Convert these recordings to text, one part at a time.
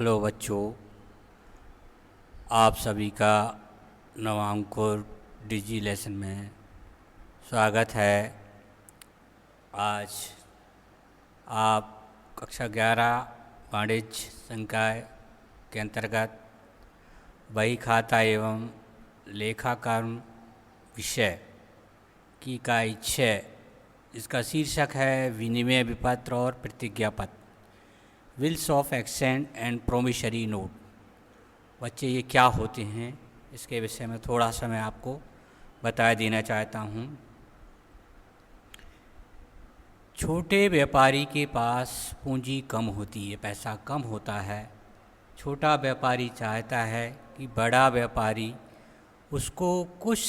Hello बच्चों, आप सभी का नवांकुर डिजी लेसन में स्वागत है। आज आप कक्षा 11 वाणिज्य संकाय के अंतर्गत बही खाता एवं लेखाकरण विषय की इकाई 6, इसका शीर्षक है विनिमय विपत्र और प्रतिज्ञा पत्र, bills of exchange and promissory note. बच्चे ये क्या होते हैं, इसके विषय में थोड़ा सा मैं आपको बता देना चाहता हूँ। छोटे व्यापारी के पास पूंजी कम होती है, पैसा कम होता है। छोटा व्यापारी चाहता है कि बड़ा व्यापारी उसको कुछ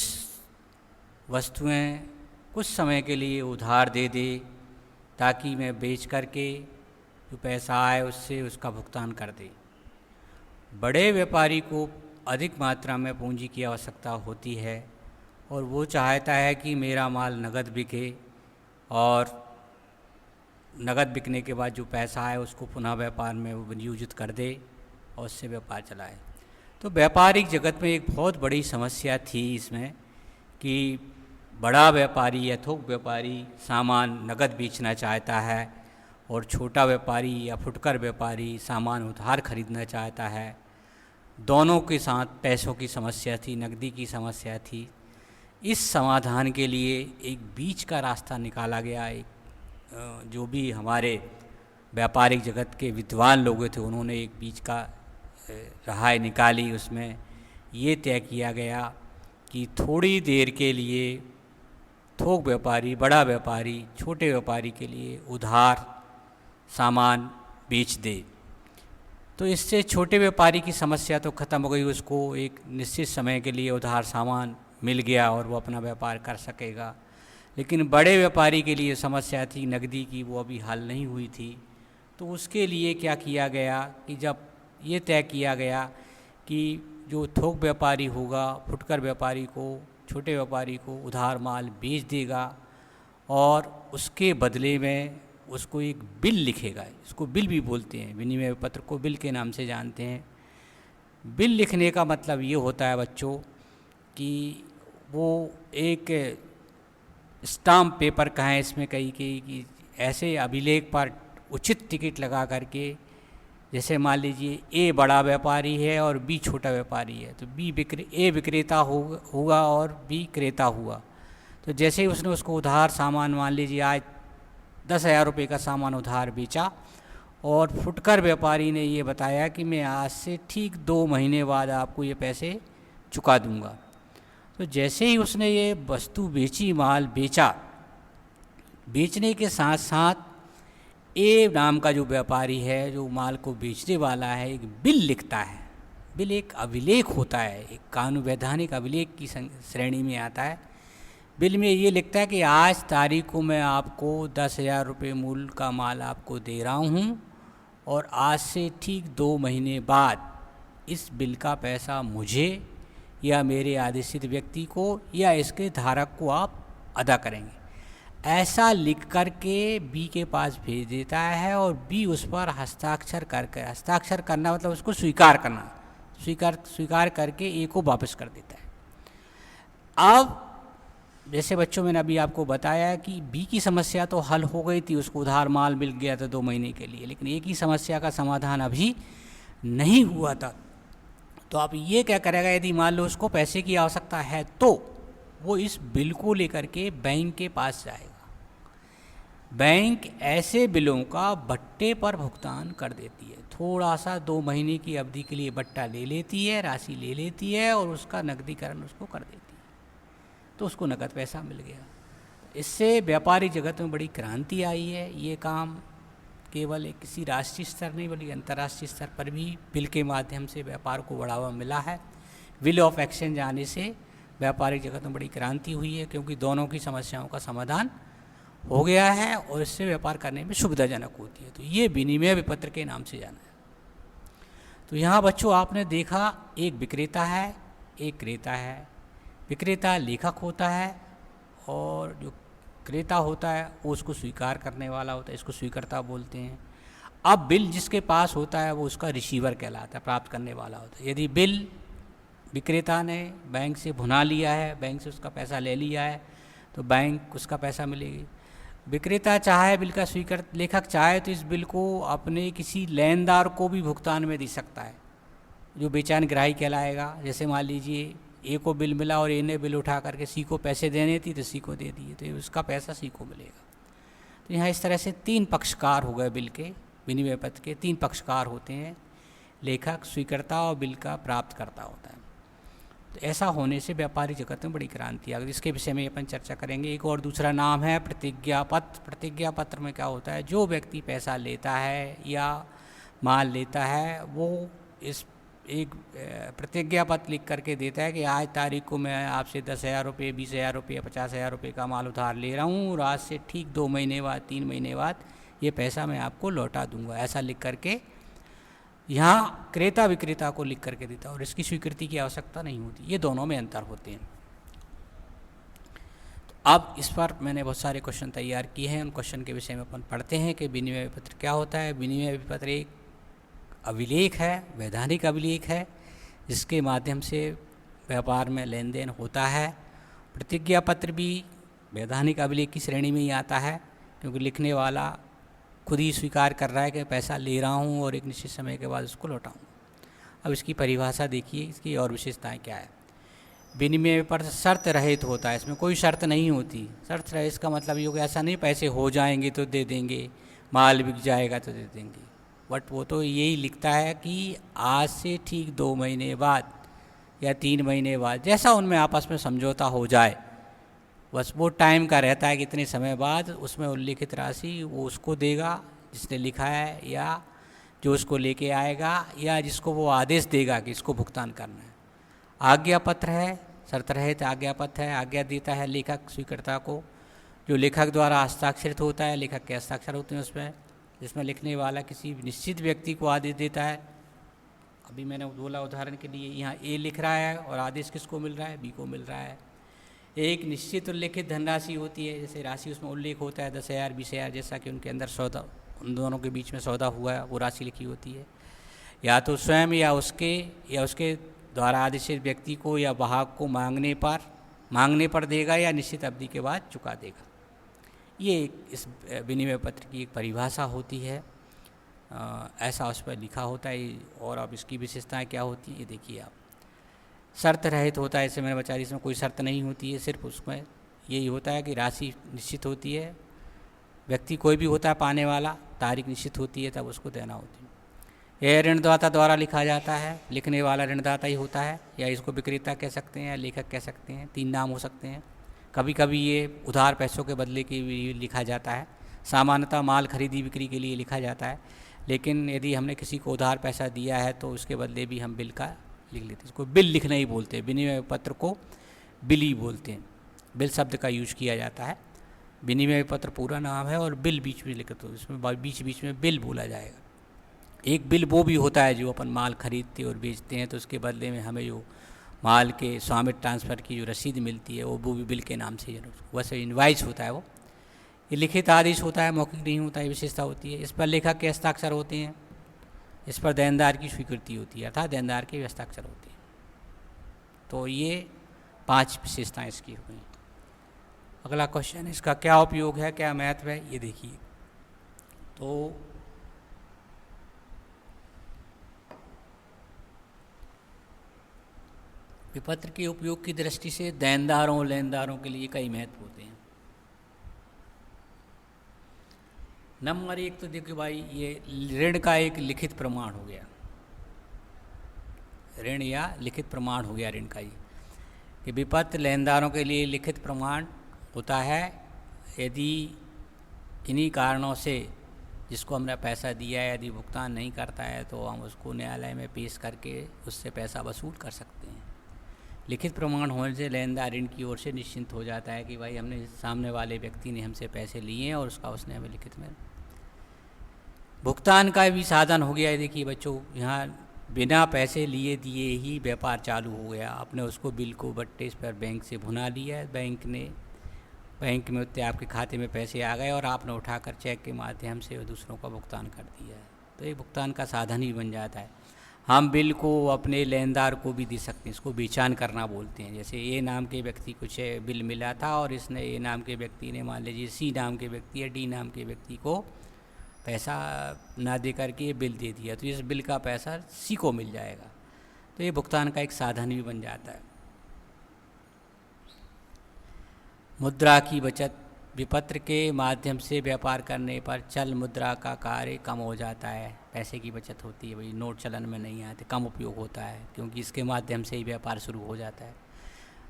वस्तुएं कुछ समय के लिए उधार दे दे, ताकि मैं बेच करके जो पैसा आए उससे उसका भुगतान कर दे। बड़े व्यापारी को अधिक मात्रा में पूंजी की आवश्यकता होती है और वो चाहता है कि मेरा माल नगद बिके और नगद बिकने के बाद जो पैसा है उसको पुनः व्यापार में वो नियोजित कर दे और उससे व्यापार चलाए। तो व्यापारिक जगत में एक बहुत बड़ी समस्या थी इसमें कि बड़ा व्यापारी या थोक व्यापारी सामान नगद बेचना चाहता है और छोटा व्यापारी या फुटकर व्यापारी सामान उधार खरीदना चाहता है। दोनों के साथ पैसों की समस्या थी, नकदी की समस्या थी। इस समाधान के लिए एक बीच का रास्ता निकाला गया। एक जो भी हमारे व्यापारिक जगत के विद्वान लोग थे, उन्होंने एक बीच का राह निकाली। उसमें ये तय किया गया कि थोड़ी देर के लिए थोक व्यापारी, बड़ा व्यापारी छोटे व्यापारी के लिए उधार सामान बेच दे। तो इससे छोटे व्यापारी की समस्या तो ख़त्म हो गई, उसको एक निश्चित समय के लिए उधार सामान मिल गया और वो अपना व्यापार कर सकेगा। लेकिन बड़े व्यापारी के लिए समस्या थी नकदी की, वो अभी हल नहीं हुई थी। तो उसके लिए क्या किया गया कि जब ये तय किया गया कि जो थोक व्यापारी होगा फुटकर व्यापारी को, छोटे व्यापारी को उधार माल बेच देगा और उसके बदले में उसको एक बिल लिखेगा। इसको बिल भी बोलते हैं, विनिमय पत्र को बिल के नाम से जानते हैं। बिल लिखने का मतलब ये होता है बच्चों कि वो एक स्टाम्प पेपर का है, इसमें कहीं कि ऐसे अभिलेख पर उचित टिकट लगा करके, जैसे मान लीजिए ए बड़ा व्यापारी है और बी छोटा व्यापारी है, तो ए विक्रेता होगा और बी क्रेता हुआ। तो जैसे ही उसने उसको उधार सामान, मान लीजिए आज 10,000 रुपये का सामान उधार बेचा और फुटकर व्यापारी ने ये बताया कि मैं आज से ठीक 2 महीने बाद आपको ये पैसे चुका दूंगा। तो जैसे ही उसने ये वस्तु बेची, माल बेचा, बेचने के साथ साथ ए नाम का जो व्यापारी है, जो माल को बेचने वाला है, एक बिल लिखता है। बिल एक अभिलेख होता है, एक कानून वैधानिक अभिलेख की श्रेणी में आता है। बिल में ये लिखता है कि आज तारीख को मैं आपको 10,000 रुपये मूल्य का माल आपको दे रहा हूँ और आज से ठीक 2 महीने बाद इस बिल का पैसा मुझे या मेरे आदेशित व्यक्ति को या इसके धारक को आप अदा करेंगे। ऐसा लिख कर के बी के पास भेज देता है और बी उस पर हस्ताक्षर करना मतलब उसको स्वीकार करना, स्वीकार करके ए को वापस कर देता है। अब जैसे बच्चों, मैंने अभी आपको बताया कि बी की समस्या तो हल हो गई थी, उसको उधार माल मिल गया था 2 महीने के लिए, लेकिन ए की समस्या का समाधान अभी नहीं हुआ था। तो आप ये क्या करेगा, यदि मान लो उसको पैसे की आवश्यकता है तो वो इस बिल को लेकर के बैंक के पास जाएगा। बैंक ऐसे बिलों का बट्टे पर भुगतान कर देती है। थोड़ा सा 2 महीने की अवधि के लिए बट्टा ले लेती है, राशि ले लेती है और उसका नकदीकरण उसको कर देती है। तो उसको नकद पैसा मिल गया। इससे व्यापारिक जगत में बड़ी क्रांति आई है। ये काम केवल एक किसी राष्ट्रीय स्तर नहीं बल्कि अंतर्राष्ट्रीय स्तर पर भी बिल के माध्यम से व्यापार को बढ़ावा मिला है। विल ऑफ एक्सचेंज आने से व्यापारिक जगत में बड़ी क्रांति हुई है, क्योंकि दोनों की समस्याओं का समाधान हो गया है और इससे व्यापार करने में सुविधाजनक होती है। तो ये विनिमय विपत्र के नाम से जाना है। तो यहाँ बच्चों आपने देखा, एक विक्रेता है, एक क्रेता है। विक्रेता लेखक होता है और जो क्रेता होता है वो उसको स्वीकार करने वाला होता है, इसको स्वीकर्ता बोलते हैं। अब बिल जिसके पास होता है वो उसका रिसीवर कहलाता है, प्राप्त करने वाला होता है। यदि बिल विक्रेता ने बैंक से भुना लिया है, बैंक से उसका पैसा ले लिया है, तो बैंक उसका पैसा मिलेगी। विक्रेता चाहे बिल का स्वीकृत, लेखक चाहे तो इस बिल को अपने किसी लेनदार को भी भुगतान में दे सकता है, जो बेचान ग्राही कहलाएगा। जैसे मान लीजिए ए को बिल मिला और ए ने बिल उठा करके सी को पैसे देने थी तो सी को दे दिए, तो उसका पैसा सी को मिलेगा। तो यहाँ इस तरह से 3 पक्षकार हो गए बिल के, विनिमय पत्र के 3 पक्षकार होते हैं, लेखक, स्वीकर्ता और बिल का प्राप्तकर्ता होता है। तो ऐसा होने से व्यापारिक जगत में बड़ी क्रांति आ गई। इसके विषय में अपन चर्चा करेंगे। एक और दूसरा नाम है प्रतिज्ञा पत्र। प्रतिज्ञा पत्र में क्या होता है, जो व्यक्ति पैसा लेता है या माल लेता है वो इस एक प्रतिज्ञा पत्र लिख करके देता है कि आज तारीख को मैं आपसे 10,000 रुपये, 20,000 रुपये, 50,000 रुपये का माल उधार ले रहा हूँ और आज से ठीक 2 महीने बाद, 3 महीने बाद ये पैसा मैं आपको लौटा दूंगा, ऐसा लिख करके यहाँ क्रेता विक्रेता को लिख करके देता है और इसकी स्वीकृति की आवश्यकता नहीं होती। ये दोनों में अंतर होते हैं। तो अब इस पर मैंने बहुत सारे क्वेश्चन तैयार किए हैं, उन क्वेश्चन के विषय में अपन पढ़ते हैं कि विनिमय पत्र क्या होता है। विनिमय पत्र एक अभिलेख है, वैधानिक अभिलेख है, जिसके माध्यम से व्यापार में लेन देन होता है। प्रतिज्ञा पत्र भी वैधानिक अभिलेख की श्रेणी में ही आता है, क्योंकि लिखने वाला खुद ही स्वीकार कर रहा है कि पैसा ले रहा हूँ और एक निश्चित समय के बाद उसको लौटाऊँ। अब इसकी परिभाषा देखिए, इसकी और विशेषताएं क्या है। विनिमय पत्र शर्त रहित होता है, इसमें कोई शर्त नहीं होती। शर्त रहित इसका मतलब ये हो गया, ऐसा नहीं पैसे हो जाएंगे तो दे देंगे, माल बिक जाएगा तो दे देंगे, बट वो तो यही लिखता है कि आज से ठीक 2 महीने बाद या 3 महीने बाद, जैसा उनमें आपस में समझौता हो जाए, बस वो टाइम का रहता है कि इतने समय बाद उसमें उल्लिखित राशि वो उसको देगा जिसने लिखा है, या जो उसको लेके आएगा, या जिसको वो आदेश देगा कि इसको भुगतान करना है। आज्ञा पत्र है, शर्त रहित आज्ञा पत्र है। आज्ञा देता है लेखक स्वीकर्ता को, जो लेखक द्वारा हस्ताक्षरित होता है, लेखक के हस्ताक्षर होते हैं उसमें, जिसमें लिखने वाला किसी निश्चित व्यक्ति को आदेश देता है। अभी मैंने बोला उदाहरण के लिए, यहाँ ए लिख रहा है और आदेश किसको मिल रहा है, बी को मिल रहा है। एक निश्चित उल्लेखित धनराशि होती है, जैसे राशि उसमें उल्लेख होता है 10,000, 20,000, जैसा कि उनके अंदर सौदा, उन दोनों के बीच में सौदा हुआ है, वो राशि लिखी होती है। या तो स्वयं या उसके द्वारा आदेशित व्यक्ति को या वाहक को मांगने पर देगा या निश्चित अवधि के बाद चुका देगा। ये इस विनिमय पत्र की एक परिभाषा होती है, ऐसा उस पर लिखा होता है। और अब इसकी विशेषताएं क्या होती है ये देखिए आप। शर्त रहित होता है, जैसे मैंने बता दी, इसमें कोई शर्त नहीं होती है, सिर्फ उसमें यही होता है कि राशि निश्चित होती है, व्यक्ति कोई भी होता है पाने वाला, तारीख निश्चित होती है, तब उसको देना होती है। यह ऋणदाता द्वारा लिखा जाता है, लिखने वाला ऋणदाता ही होता है, या इसको विक्रेता कह सकते हैं या लेखक कह सकते हैं, 3 नाम हो सकते हैं। कभी कभी ये उधार पैसों के बदले के लिए लिखा जाता है, सामान्यतः माल खरीदी बिक्री के लिए लिखा जाता है, लेकिन यदि हमने किसी को उधार पैसा दिया है तो उसके बदले भी हम बिल का लिख लेते हैं। इसको बिल लिखना ही बोलते हैं, विनिमय पत्र को बिल ही बोलते हैं, बिल शब्द का यूज किया जाता है। विनिमय पत्र पूरा नाम है और बिल बीच में लिखते हो, इसमें बीच बीच में बिल बोला जाएगा। एक बिल वो भी होता है जो अपन माल खरीदते और बेचते हैं तो उसके बदले में हमें जो माल के स्वामित्व ट्रांसफ़र की जो रसीद मिलती है वो भी बिल के नाम से, वैसे इनवाइस होता है वो। ये लिखित आदेश होता है, मौखिक नहीं होता है, विशेषता होती है। इस पर लेखक के हस्ताक्षर होते हैं, इस पर देनदार की स्वीकृति होती है, अर्थात देनदार के हस्ताक्षर होते हैं। तो ये 5 विशेषताएं इसकी हुई। अगला क्वेश्चन, इसका क्या उपयोग है, क्या महत्व है, ये देखिए। तो विपत्र के उपयोग की दृष्टि से देनदारों और लेनदारों के लिए कई महत्व होते हैं। नंबर 1 तो देखिए भाई, ये ऋण का एक लिखित प्रमाण हो गया, ऋण या लिखित प्रमाण हो गया ऋण का ये, कि विपत्र लेनदारों के लिए लिखित प्रमाण होता है। यदि किन्हीं कारणों से जिसको हमने पैसा दिया है यदि भुगतान नहीं करता है तो हम उसको न्यायालय में पेश करके उससे पैसा वसूल कर सकते हैं। लिखित प्रमाण होने से लेनदार ऋण की ओर से निश्चिंत हो जाता है कि भाई हमने, सामने वाले व्यक्ति ने हमसे पैसे लिए हैं और उसका उसने हमें लिखित में। भुगतान का भी साधन हो गया है। देखिए बच्चों, यहाँ बिना पैसे लिए दिए ही व्यापार चालू हो गया। आपने उसको बिल को बट्टे पर बैंक से भुना लिया है, बैंक ने बैंक में उतने आपके खाते में पैसे आ गए और आपने उठाकर चेक के माध्यम से दूसरों का भुगतान कर दिया है, तो ये भुगतान का साधन ही बन जाता है। हम बिल को अपने लेनदार को भी दे सकते हैं, इसको बेचान करना बोलते हैं। जैसे ए नाम के व्यक्ति कुछ बिल मिला था और इसने ए नाम के व्यक्ति ने, मान लीजिए सी नाम के व्यक्ति या डी नाम के व्यक्ति को पैसा ना दे करके ये बिल दे दिया, तो इस बिल का पैसा सी को मिल जाएगा, तो ये भुगतान का एक साधन भी बन जाता है। मुद्रा की बचत, विपत्र के माध्यम से व्यापार करने पर चल मुद्रा का कार्य कम हो जाता है, पैसे की बचत होती है। भाई नोट चलन में नहीं आते, कम उपयोग होता है, क्योंकि इसके माध्यम से ही व्यापार शुरू हो जाता है।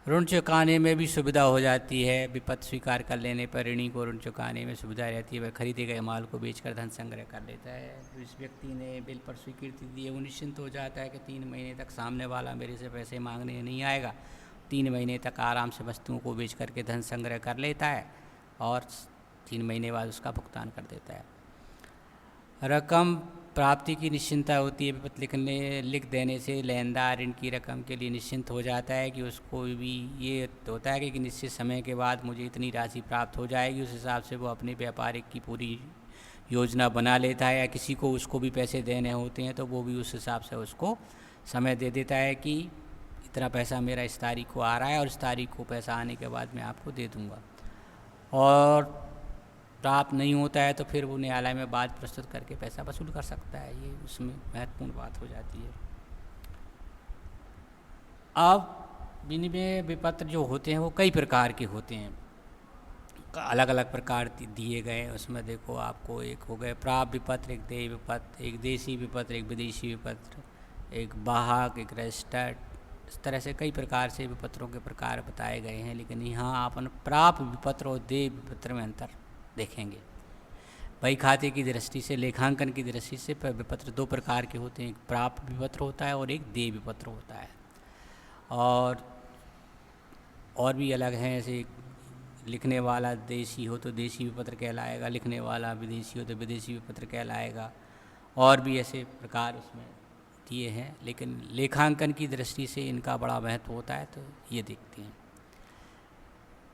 ऋण चुकाने में भी सुविधा हो जाती है, विपत्र स्वीकार कर लेने पर ऋणी को ऋण चुकाने में सुविधा रहती है। वह खरीदे गए माल को बेचकर धन संग्रह कर लेता है। तो इस व्यक्ति ने बिल पर स्वीकृति दी है, वो निश्चिंत हो जाता है कि 3 महीने तक सामने वाला मेरे से पैसे मांगने नहीं आएगा। 3 महीने तक आराम से वस्तुओं को बेच करके धन संग्रह कर लेता है और 3 महीने बाद उसका भुगतान कर देता है। रकम प्राप्ति की निश्चिंता होती है, विपत्र लिख देने से लेनदार ऋण की रकम के लिए निश्चिंत हो जाता है कि उसको भी ये होता है कि निश्चित समय के बाद मुझे इतनी राशि प्राप्त हो जाएगी। उस हिसाब से वो अपने व्यापारिक की पूरी योजना बना लेता है, या किसी को उसको भी पैसे देने होते हैं तो वो भी उस हिसाब से उसको समय दे देता है कि इतना पैसा मेरा इस तारीख को आ रहा है और इस तारीख को पैसा आने के बाद मैं आपको दे दूँगा। और प्राप्त नहीं होता है तो फिर वो न्यायालय में बात प्रस्तुत करके पैसा वसूल कर सकता है। ये उसमें महत्वपूर्ण बात हो जाती है। अब विनिमय विपत्र जो होते हैं वो कई प्रकार के होते हैं, अलग अलग प्रकार दिए गए हैं। उसमें देखो आपको एक हो गए प्राप्त विपत्र, एक देय विपत्र, एक देशी विपत्र, एक विदेशी विपत्र, एक वाहक, एक रजिस्टर्ड। इस तरह से कई प्रकार से विपत्रों के प्रकार बताए गए हैं, लेकिन यहाँ अपन प्राप्त विपत्र और देय विपत्र में अंतर देखेंगे। बही खाते की दृष्टि से, लेखांकन की दृष्टि से विपत्र 2 प्रकार के होते हैं, एक प्राप्त विपत्र होता है और एक देय विपत्र होता है। और भी अलग हैं, ऐसे लिखने वाला देशी हो तो देशी विपत्र कहलाएगा, लिखने वाला विदेशी हो तो विदेशी विपत्र कहलाएगा। और भी ऐसे प्रकार उसमें दिए हैं, लेकिन लेखांकन की दृष्टि से इनका बड़ा महत्व होता है, तो ये देखते हैं।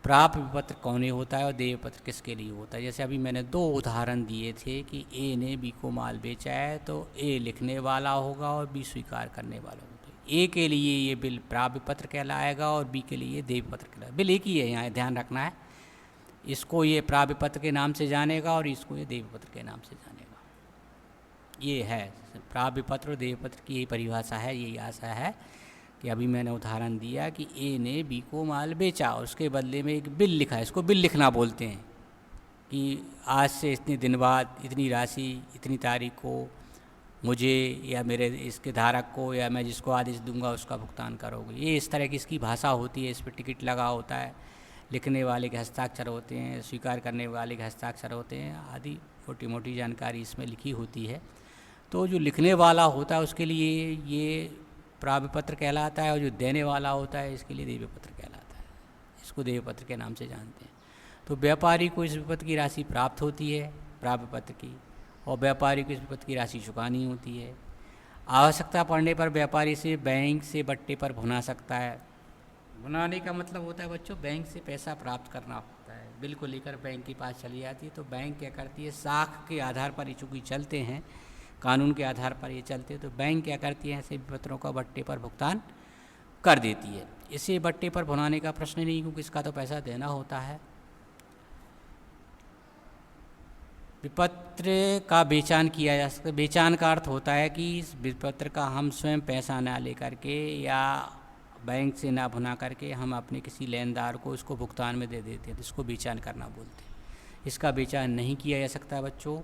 प्राप्त विपत्र कौन होता है और देय विपत्र किसके लिए होता है। जैसे अभी मैंने 2 उदाहरण दिए थे कि ए ने बी को माल बेचा है, तो ए लिखने वाला होगा और बी स्वीकार करने वाला होगा। ए के लिए ये बिल प्राप्त विपत्र कहलाएगा और बी के लिए देय विपत्र कहलाएगा। बिल एक ही है, यहाँ ध्यान रखना है। इसको ये प्राप्त विपत्र के नाम से जानेगा और इसको ये देय विपत्र के नाम से जानेगा। ये है प्राप्त विपत्र और देय विपत्र की यही परिभाषा है। यही आशा है कि अभी मैंने उदाहरण दिया कि ए ने बी को माल बेचा और उसके बदले में एक बिल लिखा है, इसको बिल लिखना बोलते हैं, कि आज से इतने दिन बाद इतनी राशि इतनी तारीख को मुझे या मेरे इसके धारक को या मैं जिसको आदेश दूंगा उसका भुगतान करोगे। ये इस तरह की इसकी भाषा होती है। इस पर टिकट लगा होता है, लिखने वाले के हस्ताक्षर होते हैं, स्वीकार करने वाले के हस्ताक्षर होते हैं, आदि छोटी मोटी जानकारी इसमें लिखी होती है। तो जो लिखने वाला होता है उसके लिए ये प्राप्त विपत्र कहलाता है, और जो देने वाला होता है इसके लिए देय विपत्र कहलाता है। इसको देय विपत्र के नाम से जानते हैं। तो व्यापारी को इस विपत्र की राशि प्राप्त होती है प्राप्त विपत्र की, और व्यापारी को इस विपत्र की राशि चुकानी होती है। आवश्यकता पड़ने पर व्यापारी से बैंक से बट्टे पर भुना सकता है। भुनाने का मतलब होता है बच्चों, बैंक से पैसा प्राप्त करना होता है। बिल को लेकर बैंक के पास चली जाती है, तो बैंक क्या करती है, साख के आधार पर ये चूँकि चलते हैं, कानून के आधार पर ये चलते हैं, तो बैंक क्या करती है, ऐसे विपत्रों का बट्टे पर भुगतान कर देती है। इसे बट्टे पर भुनाने का प्रश्न नहीं, क्योंकि इसका तो पैसा देना होता है। विपत्र का बेचान किया जा सकता है। बेचान का अर्थ होता है कि इस विपत्र का हम स्वयं पैसा ना लेकर के या बैंक से ना भुना करके हम अपने किसी लेनदार को उसको भुगतान में दे देते हैं, तो इसको बेचान करना बोलते हैं। इसका बेचान नहीं किया जा सकता बच्चों।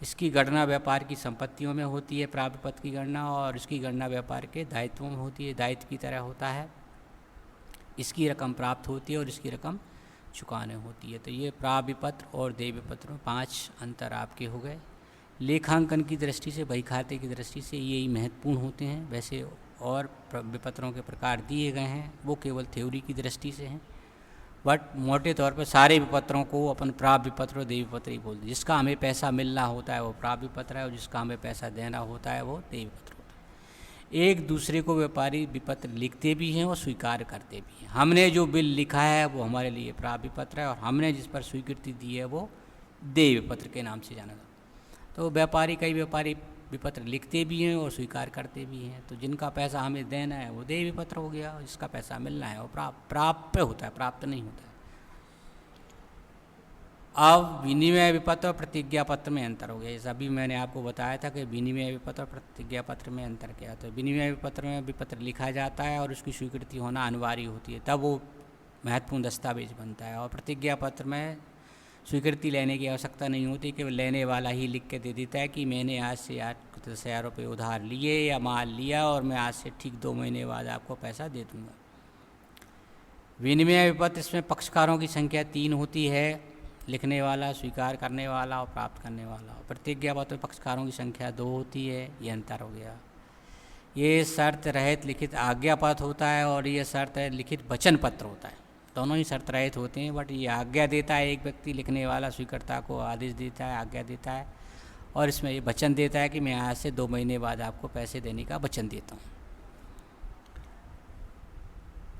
इसकी गणना व्यापार की संपत्तियों में होती है, प्राप्त विपत्र की गणना, और इसकी गणना व्यापार के दायित्वों में होती है, दायित्व की तरह होता है। इसकी रकम प्राप्त होती है और इसकी रकम चुकाने होती है। तो ये प्राप्त विपत्र और देय विपत्र में 5 अंतर आपके हो गए। लेखांकन की दृष्टि से, बही खाते की दृष्टि से यही महत्वपूर्ण होते हैं। वैसे और विपत्रों के प्रकार दिए गए हैं, वो केवल थ्योरी की दृष्टि से हैं, बट मोटे तौर पर सारे विपत्रों को अपन प्राप्त विपत्र और देय विपत्र ही बोलते हैं। जिसका हमें पैसा मिलना होता है वो प्राप्त विपत्र है, और जिसका हमें पैसा देना होता है वो देय विपत्र होता है। एक दूसरे को व्यापारी विपत्र लिखते भी हैं और स्वीकार करते भी हैं। हमने जो बिल लिखा है वो हमारे लिए प्राप्त विपत्र है और हमने जिस पर स्वीकृति दी है वो देय विपत्र के नाम से जाना जाता है। तो कई व्यापारी विपत्र लिखते भी हैं और स्वीकार करते भी हैं। तो जिनका पैसा हमें देना है वो देय विपत्र हो गया, और जिसका पैसा मिलना है वो प्राप्य होता है, प्राप्त नहीं होता है। अब विनिमय विपत्र और प्रतिज्ञा पत्र में अंतर हो गया। जैसे अभी मैंने आपको बताया था कि विनिमय विपत्र और प्रतिज्ञा पत्र में अंतर क्या। तो विनिमय विपत्र में विपत्र लिखा जाता है और उसकी स्वीकृति होना अनिवार्य होती है, तब वो महत्वपूर्ण दस्तावेज बनता है। और प्रतिज्ञा पत्र में स्वीकृति लेने की आवश्यकता नहीं होती, केवल लेने वाला ही लिख के दे देता है कि मैंने आज से 10,000 रुपये उधार लिए या माल लिया और मैं आज से ठीक 2 महीने बाद आपको पैसा दे दूँगा। विनिमय विपत्र, इसमें पक्षकारों की संख्या 3 होती है, लिखने वाला, स्वीकार करने वाला और प्राप्त करने वाला। प्रतिज्ञा पत्र में पक्षकारों की संख्या 2 होती है, ये अंतर हो गया। ये शर्त रहित लिखित आज्ञा पत्र होता है और ये शर्त रहित लिखित वचन पत्र होता है। दोनों ही शर्त रहित होते हैं, बट ये आज्ञा देता है एक व्यक्ति, लिखने वाला स्वीकर्ता को आदेश देता है, आज्ञा देता है, और इसमें ये वचन देता है कि मैं आज से 2 महीने बाद आपको पैसे देने का वचन देता हूँ।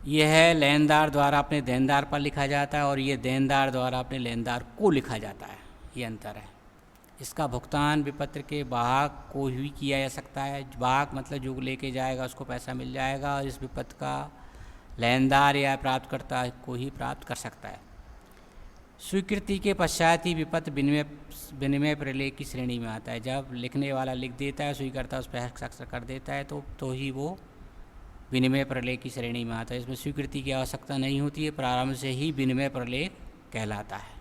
यह लेनदार द्वारा अपने देनदार पर लिखा जाता है और ये देनदार द्वारा अपने लेनदार को लिखा जाता है, ये अंतर है। इसका भुगतान विपत्र के वाहक को ही किया जा सकता है। वाहक मतलब जो लेके जाएगा उसको पैसा मिल जाएगा, और इस विपत्र का लेनदार या प्राप्तकर्ता को ही प्राप्त कर सकता है। स्वीकृति के पश्चात ही विपत्र विनिमय प्रलेख की श्रेणी में आता है। जब लिखने वाला लिख देता है, स्वीकर्ता उस पर हस्ताक्षर कर देता है, तो ही वो विनिमय प्रलेख की श्रेणी में आता है। इसमें स्वीकृति की आवश्यकता नहीं होती है, प्रारंभ से ही विनिमय प्रलेख कहलाता है।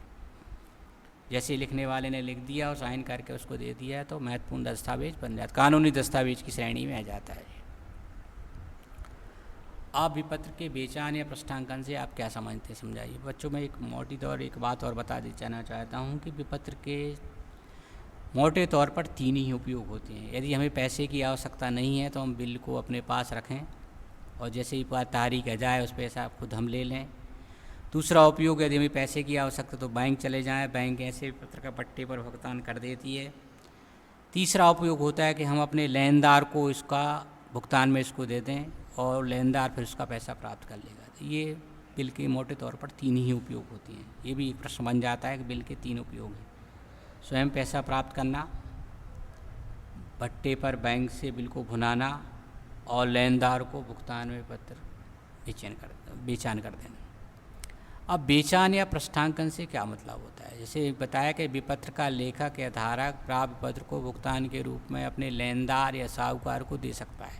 जैसे लिखने वाले ने लिख दिया और साइन करके उसको दे दिया है तो महत्वपूर्ण दस्तावेज बन जाता है, कानूनी दस्तावेज की श्रेणी में आ जाता है। आप विपत्र के बेचान या पृष्ठांकन से आप क्या समझते हैं, समझाइए। बच्चों में एक मोटी तौर एक बात और बता देना चाहता हूँ कि विपत्र के मोटे तौर पर 3 ही उपयोग होते हैं। यदि हमें पैसे की आवश्यकता नहीं है तो हम बिल को अपने पास रखें और जैसे ही तारीख आ जाए उस पैसा खुद हम ले लें। दूसरा उपयोग, यदि हमें पैसे की आवश्यकता तो बैंक चले जाएं, बैंक ऐसे विपत्र का पट्टे पर भुगतान कर देती है। तीसरा उपयोग होता है कि हम अपने लेनदार को इसका भुगतान में इसको दे दें और लेनदार फिर उसका पैसा प्राप्त कर लेगा। तो ये बिल के मोटे तौर पर 3 ही उपयोग होती हैं। ये भी एक प्रश्न बन जाता है कि बिल के 3 उपयोग हैं: स्वयं पैसा प्राप्त करना, पट्टे पर बैंक से बिल को भुनाना और लेनदार को भुगतान में पत्र बेचान कर देना। अब बेचान या पृष्ठांकन से क्या मतलब होता है। जैसे बताया कि विपत्र का लेखक या धारक प्राप्त विपत्र को भुगतान के रूप में अपने लेनदार या साहूकार को दे सकता है।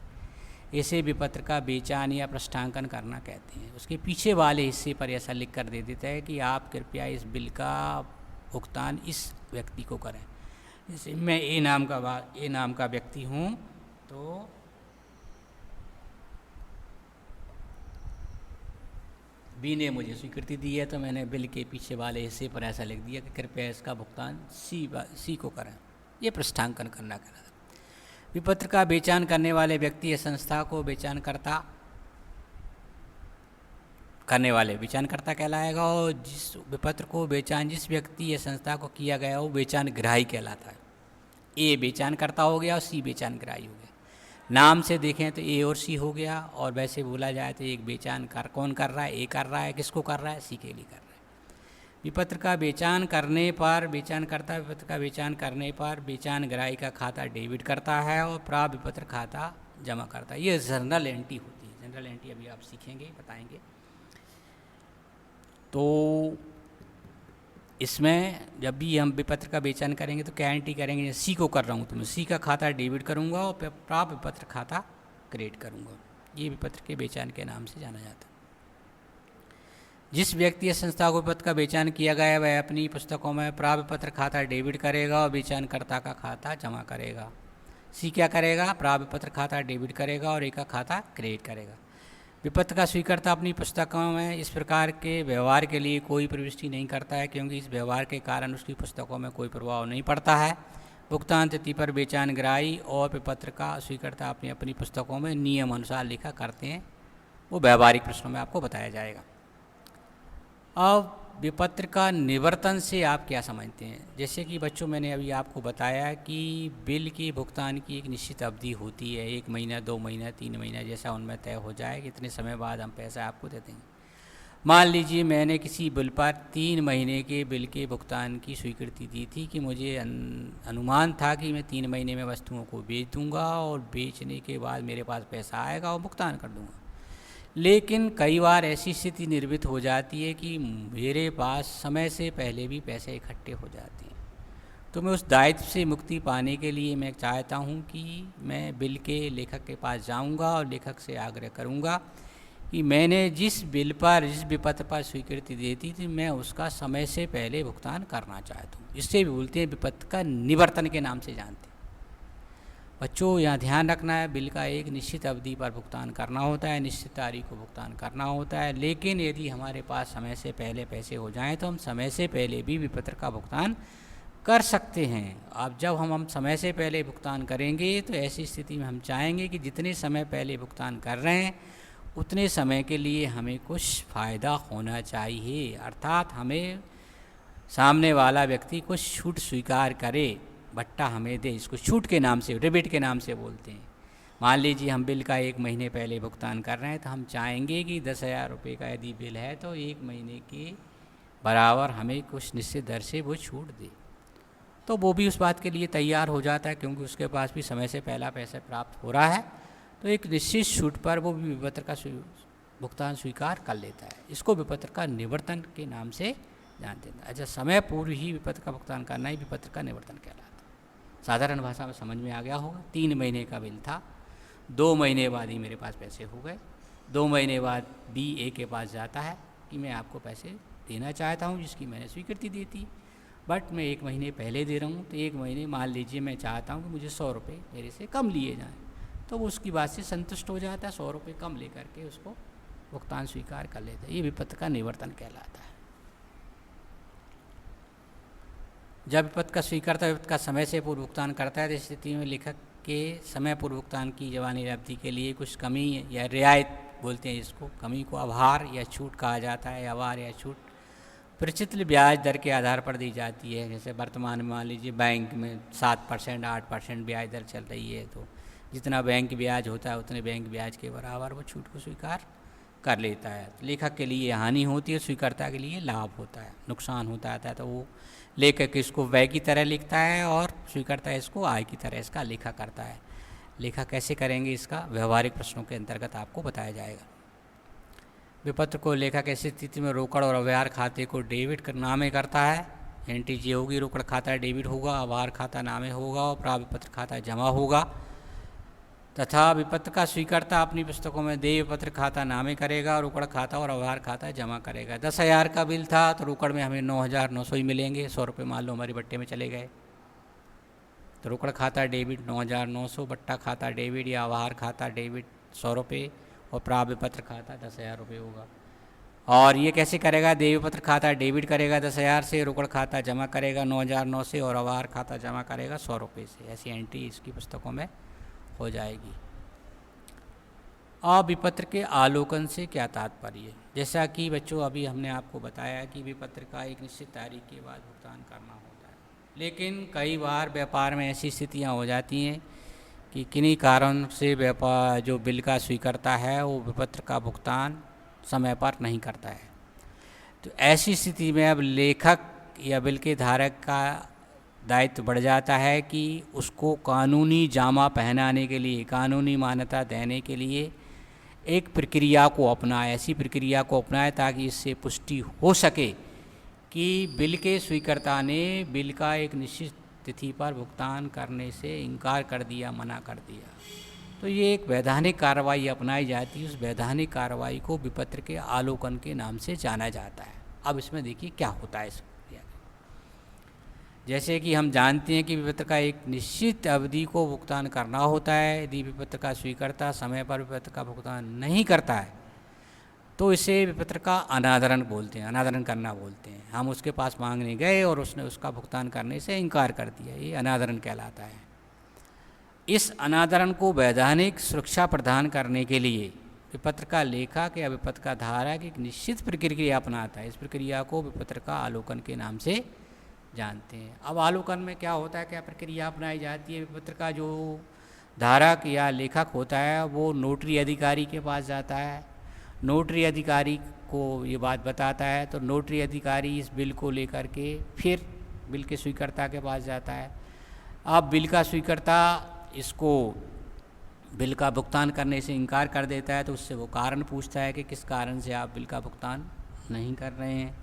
इसे विपत्र का बेचान या पृष्ठांकन करना कहते हैं। उसके पीछे वाले हिस्से पर ऐसा लिख कर दे देता है कि आप कृपया इस बिल का भुगतान इस व्यक्ति को करें। जैसे मैं ए नाम का व्यक्ति हूँ, तो बी ने मुझे स्वीकृति दी है, तो मैंने बिल के पीछे वाले हिस्से पर ऐसा लिख दिया कि कृपया इसका भुगतान सी को करें। ये पृष्ठांकन करना कहलाता है। विपत्र का बेचान करने वाले व्यक्ति या संस्था को बेचानकर्ता कहलाएगा, और जिस विपत्र को बेचान जिस व्यक्ति या संस्था को किया गया वो बेचान ग्राही कहलाता है। ए बेचानकर्ता हो गया और सी बेचान ग्राही हो गया। नाम से देखें तो ए और सी हो गया, और वैसे बोला जाए तो एक कौन कर रहा है, ए कर रहा है, किसको कर रहा है, सी के लिए कर रहा है। विपत्र का बेचान करने पर बेचानकर्ता विपत्र का बेचान करने पर बेचान ग्राही का खाता डेबिट करता है और प्राप्त विपत्र खाता जमा करता है। ये जनरल एंट्री होती है। जनरल एंट्री अभी आप सीखेंगे, बताएंगे। तो इसमें जब भी हम विपत्र का बेचान करेंगे तो क्या एंट्री करेंगे। सी को कर रहा हूँ तो मैं सी का खाता डेबिट करूँगा और प्राप्त विपत्र खाता क्रेडिट करूँगा। ये विपत्र के बेचान के नाम से जाना जाता है। जिस व्यक्ति या संस्था को विपत्र का बेचान किया गया है वह अपनी पुस्तकों में प्राप्त विपत्र खाता डेबिट करेगा और बेचानकर्ता का खाता जमा करेगा। सी क्या करेगा, प्राप्त विपत्र खाता डेबिट करेगा और ए का खाता क्रेडिट करेगा। विपत्र का स्वीकर्ता अपनी पुस्तकों में इस प्रकार के व्यवहार के लिए कोई प्रविष्टि नहीं करता है, क्योंकि इस व्यवहार के कारण उसकी पुस्तकों में कोई प्रभाव नहीं पड़ता है। भुगतान तिथि पर बेचान ग्राही और विपत्र का स्वीकर्ता अपनी पुस्तकों में नियम अनुसार लिखा करते हैं। वो व्यावहारिक प्रश्नों में आपको बताया जाएगा। अब विपत्र का निवर्तन से आप क्या समझते हैं? जैसे कि बच्चों, मैंने अभी आपको बताया कि बिल के भुगतान की एक निश्चित अवधि होती है, 1 महीना, 2 महीना, 3 महीना, जैसा उनमें तय हो जाए कि इतने समय बाद हम पैसा आपको दे देंगे। मान लीजिए मैंने किसी बिल पर 3 महीने के बिल के भुगतान की स्वीकृति दी थी कि मुझे अनुमान था कि मैं 3 महीने में वस्तुओं को बेच दूंगा और बेचने के बाद मेरे पास पैसा आएगा और भुगतान कर दूंगा। लेकिन कई बार ऐसी स्थिति निर्मित हो जाती है कि मेरे पास समय से पहले भी पैसे इकट्ठे हो जाते हैं। तो मैं उस दायित्व से मुक्ति पाने के लिए मैं चाहता हूं कि मैं बिल के लेखक के पास जाऊंगा और लेखक से आग्रह करूंगा कि मैंने जिस बिल पर, जिस विपत्र पर स्वीकृति दी थी, मैं उसका समय से पहले भुगतान करना चाहता हूँ। इससे भी बोलते हैं विपत्र का निवर्तन के नाम से जानते हैं। बच्चों, यहाँ ध्यान रखना है, बिल का एक निश्चित अवधि पर भुगतान करना होता है, निश्चित तारीख को भुगतान करना होता है। लेकिन यदि हमारे पास समय से पहले पैसे हो जाएं तो हम समय से पहले भी विपत्र का भुगतान कर सकते हैं। अब जब हम समय से पहले भुगतान करेंगे तो ऐसी स्थिति में हम चाहेंगे कि जितने समय पहले भुगतान कर रहे हैं उतने समय के लिए हमें कुछ फ़ायदा होना चाहिए, अर्थात हमें सामने वाला व्यक्ति कुछ छूट स्वीकार करे, भट्टा हमें दे। इसको छूट के नाम से, रिबेट के नाम से बोलते हैं। मान लीजिए हम बिल का 1 महीने पहले भुगतान कर रहे हैं तो हम चाहेंगे कि 10,000 रुपये का यदि बिल है तो 1 महीने के बराबर हमें कुछ निश्चित दर से वो छूट दे। तो वो भी उस बात के लिए तैयार हो जाता है, क्योंकि उसके पास भी समय से पहला पैसा प्राप्त हो रहा है, तो एक निश्चित छूट पर वो भी विपत्र का भुगतान स्वीकार कर लेता है। इसको विपत्र का निवर्तन के नाम से जानते हैं। अच्छा, समय पूर्व ही विपत्र का भुगतान करना ही विपत्र का निवर्तन कहलाता है। साधारण भाषा में समझ में आ गया होगा। 3 महीने का बिल था, 2 महीने बाद ही मेरे पास पैसे हो गए। 2 महीने बाद बी ए के पास जाता है कि मैं आपको पैसे देना चाहता हूँ जिसकी मैंने स्वीकृति दी थी, बट मैं 1 महीने पहले दे रहा हूँ। तो 1 महीने, मान लीजिए मैं चाहता हूँ कि मुझे 100 रुपये मेरे से कम लिए जाएँ, तो वो उसकी बात से संतुष्ट हो जाता है, 100 रुपये कम लेकर के उसको भुगतान स्वीकार कर लेता है। ये विपत्र का निवर्तन कहलाता है। जब विपत्र का स्वीकर्ता विपत्र का समय से पूर्व भुगतान करता है तो इस स्थिति में लेखक के समय पूर्व भुगतान की जवानी अवधि के लिए कुछ कमी या रियायत बोलते हैं इसको, कमी को आभार या छूट कहा जाता है। आभार या छूट प्रचलित ब्याज दर के आधार पर दी जाती है। जैसे वर्तमान में मान लीजिए बैंक में 7%, 8% ब्याज दर चल रही है, तो जितना बैंक ब्याज होता है उतने बैंक ब्याज के बराबर वो छूट को स्वीकार कर लेता है। तो लेखक के लिए हानि होती है, स्वीकर्ता के लिए लाभ होता है, नुकसान होता है। तो वो लेखक इसको व्यय की तरह लिखता है और स्वीकर्ता इसको आय की तरह इसका लेखा करता है। लेखा कैसे करेंगे इसका व्यवहारिक प्रश्नों के अंतर्गत आपको बताया जाएगा। विपत्र को लेखक ऐसी स्थिति में रोकड़ और अव्यवहार खाते को डेबिट नामे करता है। एनटीजे होगी, रोकड़ खाता डेबिट होगा, अव्यवहार खाता नामे होगा और प्राविपत्र खाता जमा होगा। तथा विपत्र का स्वीकर्ता अपनी पुस्तकों में देय विपत्र खाता नामे करेगा, रोकड़ खाता और अव्यवहार खाता जमा करेगा। 10,000 का बिल था तो रोकड़ में हमें 9,900 ही मिलेंगे। 100 रुपये मान लो हमारी बट्टे में चले गए, तो रोकड़ खाता डेबिट 9,900, बट्टा खाता डेबिट या अव्यवहार खाता डेबिट 100 रुपये और प्राविपत्र खाता 10,000 रुपये होगा। और ये कैसे करेगा? देय विपत्र खाता डेबिट करेगा 10,000 से, रोकड़ खाता जमा करेगा 9,900 से और अव्यवहार खाता जमा करेगा 100 रुपये से। ऐसी एंट्री इसकी पुस्तकों में हो जाएगी। अब विपत्र के आलोकन से क्या तात्पर्य? जैसा कि बच्चों अभी हमने आपको बताया कि विपत्र का एक निश्चित तारीख के बाद भुगतान करना होता है, लेकिन कई बार व्यापार में ऐसी स्थितियां हो जाती हैं कि किन्हीं कारण से व्यापार जो बिल का स्वीकर्ता है वो विपत्र का भुगतान समय पर नहीं करता है। तो ऐसी स्थिति में अब लेखक या बिल के धारक का दायित्व बढ़ जाता है कि उसको कानूनी जामा पहनाने के लिए, कानूनी मान्यता देने के लिए एक प्रक्रिया को अपनाए, ऐसी प्रक्रिया को अपनाए ताकि इससे पुष्टि हो सके कि बिल के स्वीकर्ता ने बिल का एक निश्चित तिथि पर भुगतान करने से इनकार कर दिया, मना कर दिया। तो ये एक वैधानिक कार्रवाई अपनाई जाती है। उस वैधानिक कार्रवाई को विपत्र के आलोकन के नाम से जाना जाता है। अब इसमें देखिए क्या होता है इस प्रक्रिया में। जैसे कि हम जानते हैं कि विपत्र का एक निश्चित अवधि को भुगतान करना होता है। यदि विपत्र का स्वीकर्ता समय पर विपत्र का भुगतान नहीं करता है तो इसे विपत्र का अनादरण बोलते हैं, अनादरण करना बोलते हैं। हम उसके पास मांगने गए और उसने उसका भुगतान करने से इनकार कर दिया, ये अनादरण कहलाता है। इस अनादरण को वैधानिक सुरक्षा प्रदान करने के लिए विपत्र का लेखक या विपत्र का धारक एक निश्चित प्रक्रिया अपनाता है। इस प्रक्रिया को विपत्र का आलोकन के नाम से जानते हैं। अब आलोकन में क्या होता है, क्या प्रक्रिया अपनाई जाती है? विपत्र का जो धारक या लेखक होता है वो नोटरी अधिकारी के पास जाता है। नोटरी अधिकारी को ये बात बताता है तो नोटरी अधिकारी इस बिल को लेकर के फिर बिल के स्वीकर्ता के पास जाता है। अब बिल का स्वीकर्ता इसको बिल का भुगतान करने से इनकार कर देता है तो उससे वो कारण पूछता है कि किस कारण से आप बिल का भुगतान नहीं कर रहे हैं।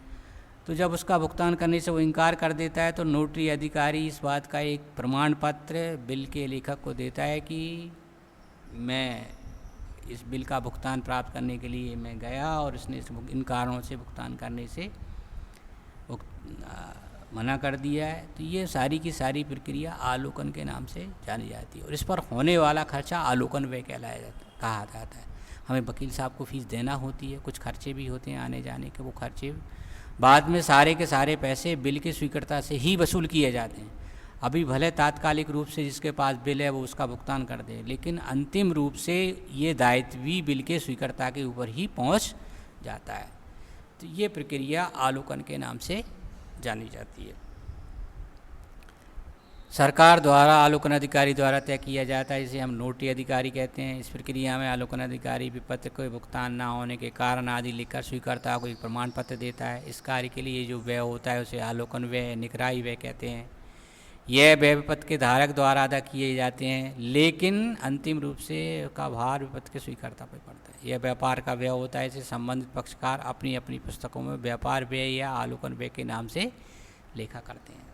तो जब उसका भुगतान करने से वो इनकार कर देता है तो नोटरी अधिकारी इस बात का एक प्रमाण पत्र बिल के लेखक को देता है कि मैं इस बिल का भुगतान प्राप्त करने के लिए मैं गया और इसने इन कारणों से भुगतान करने से मना कर दिया है। तो ये सारी की सारी प्रक्रिया आलोकन के नाम से जानी जाती है और इस पर होने वाला खर्चा आलोकन व्यय कहा जाता है। हमें वकील साहब को फीस देना होती है, कुछ खर्चे भी होते हैं आने जाने के, वो खर्चे बाद में सारे के सारे पैसे बिल के स्वीकर्ता से ही वसूल किए जाते हैं। अभी भले तात्कालिक रूप से जिसके पास बिल है वो उसका भुगतान कर दे, लेकिन अंतिम रूप से ये दायित्व भी बिल के स्वीकर्ता के ऊपर ही पहुंच जाता है। तो ये प्रक्रिया आलोकन के नाम से जानी जाती है। सरकार द्वारा आलोकन अधिकारी द्वारा तय किया जाता है, इसे हम नोटरी अधिकारी कहते हैं। इस प्रक्रिया में आलोकन अधिकारी विपत्र को भुगतान न होने के कारण आदि लिखकर स्वीकर्ता को एक प्रमाण पत्र देता है। इस कार्य के लिए जो व्यय होता है उसे आलोकन व्यय, निगरानी व्यय कहते हैं। यह व्यय विपत्र के धारक द्वारा अदा किए जाते हैं, लेकिन अंतिम रूप से का भार विपत्र के स्वीकर्ता पर पड़ता है। यह व्यापार का व्यय होता है, इसे संबंधित पक्षकार अपनी अपनी पुस्तकों में व्यापार व्यय या आलोकन व्यय के नाम से लेखा करते हैं।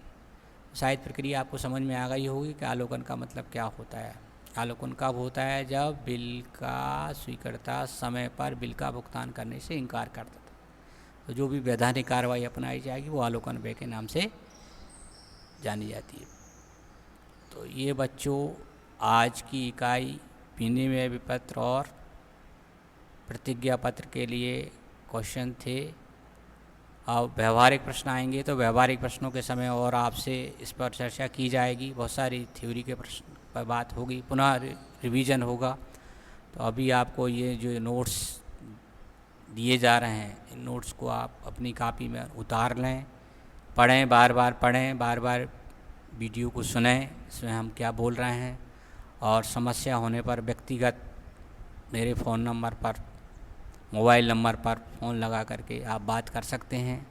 शायद प्रक्रिया आपको समझ में आ गई होगी कि आलोकन का मतलब क्या होता है। आलोकन कब होता है? जब बिल का स्वीकर्ता समय पर बिल का भुगतान करने से इनकार कर देता है। तो जो भी वैधानिक कार्रवाई अपनाई जाएगी वो आलोकन व्यय के नाम से जानी जाती है। तो ये बच्चों आज की इकाई विनिमय विपत्र और प्रतिज्ञा पत्र के लिए क्वेश्चन थे। अब व्यवहारिक प्रश्न आएंगे तो व्यवहारिक प्रश्नों के समय और आपसे इस पर चर्चा की जाएगी। बहुत सारी थ्योरी के प्रश्न पर बात होगी, पुनः रिवीजन होगा। तो अभी आपको ये जो नोट्स दिए जा रहे हैं, इन नोट्स को आप अपनी कॉपी में उतार लें, पढ़ें, बार बार पढ़ें, बार बार वीडियो को सुनें, इसमें हम क्या बोल रहे हैं। और समस्या होने पर व्यक्तिगत मेरे फ़ोन नंबर पर, मोबाइल नंबर पर फ़ोन लगा करके आप बात कर सकते हैं।